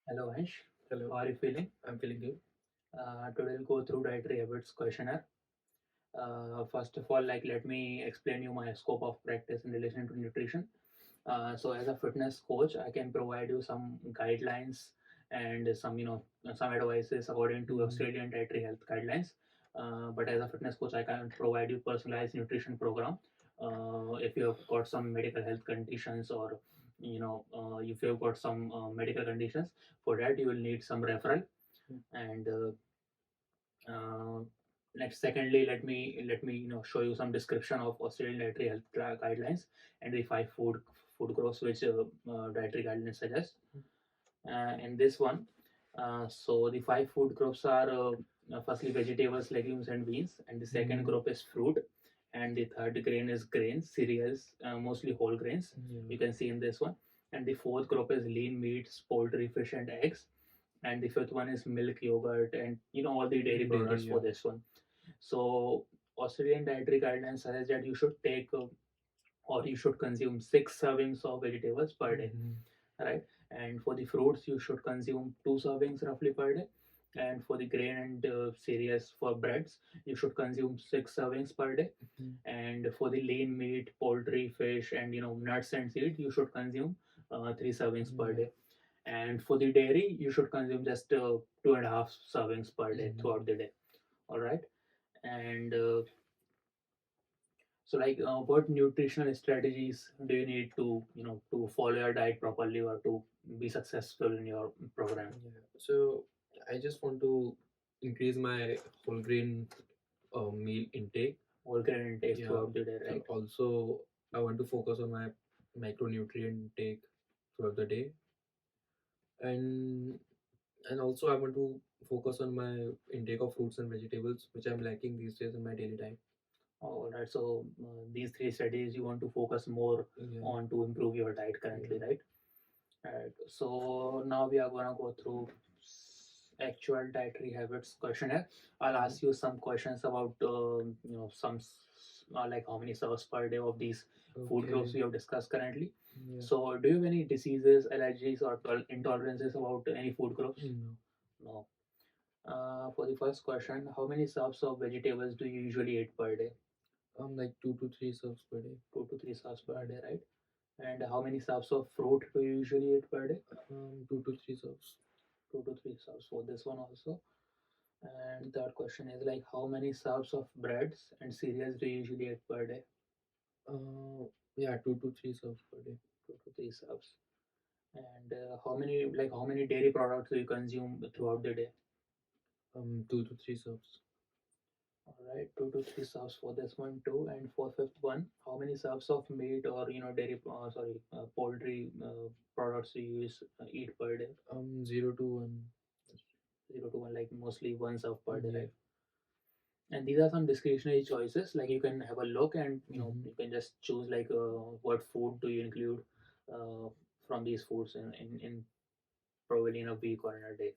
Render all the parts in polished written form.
Hello, Ansh. Hello, How are you feeling? I'm feeling good. Today we'll go through dietary habits questionnaire. First of all, let me explain you my scope of practice in relation to nutrition. So, as a fitness coach, I can provide you some guidelines and some advices according to Mm, Australian dietary health guidelines. But as a fitness coach, I can't provide you personalized nutrition program. If you have got some medical health conditions or if you have got some medical conditions, for that you will need some referral. And uh, next, secondly, let me show you some description of Australian dietary health guidelines and the five food groups which dietary guidelines suggest. In this one, so the five food groups are firstly vegetables, legumes, and beans, and the second mm, group is fruit, and the third grain is grains, cereals, mostly whole grains. yeah. You can see in this one, and the fourth group is lean meats, poultry, fish, and eggs, and the fifth one is milk, yogurt, and all the dairy Dairy, products for yeah. this one. So Australian dietary guidelines suggest that you should take or you should consume 6 servings of vegetables per day, Mm-hmm. right? And for the fruits, you should consume 2 servings roughly per day. And for the grain and cereals for breads, you should consume 6 servings per day. And for the lean meat, poultry, fish, and nuts and seeds, you should consume 3 servings per Yeah. day. And for the dairy, you should consume just 2.5 servings per day Mm, throughout the day. All right. And so, what nutritional strategies do you need to, to follow your diet properly or to be successful in your program? yeah. So I just want to increase my whole grain meal intake. Whole grain intake Yeah. throughout the day, And right? also, I want to focus on my micronutrient intake throughout the day, and also I want to focus on my intake of fruits and vegetables, which I'm lacking these days in my daily diet. All right. So these three strategies you want to focus more Yeah. on to improve your diet currently, Yeah. right? Right. So now we are gonna go through actual dietary habits questionnaire. I'll Mm-hmm. ask you some questions about like how many serves per day of these food groups Okay. we have discussed currently. Yeah. So do you have any diseases, allergies, or intolerances about any food groups? No. No. For the first question, how many serves of vegetables do you usually eat per day? Like 2 to 3 serves per day. 2 to 3 serves per Mm. day, right? And how many serves of fruit do you usually eat per day? 2 to 3 serves. 2 to 3 serves for this one also. And third question is like how many serves of breads and cereals do you usually eat per day? Uh, yeah, 2 to 3 serves per day. 2 to 3 serves. And how many dairy products do you consume throughout the day? 2 to 3 serves. All right, 2 to 3 serves for this one too. And for fifth one, how many serves of meat or dairy poultry products do you eat per day? 0 to 1. 0 to 1, like mostly one serve per day, Yeah. right? And these are some discretionary choices, like you can have a look and Mm-hmm. you can just choose like what food do you include uh, from these foods in probably in a week or in a day.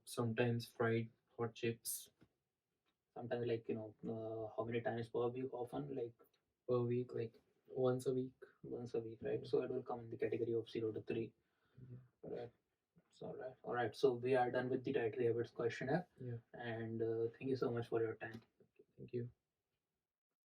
Sometimes fried hot chips Sometimes like how many times per week, often like per week, like once a week. once a week, right? Yeah. So it will come in the category of 0 to 3. Yeah. Right. So all right, so we are done with the dietary habits questionnaire. Yeah. And thank you so much for your time. Thank you.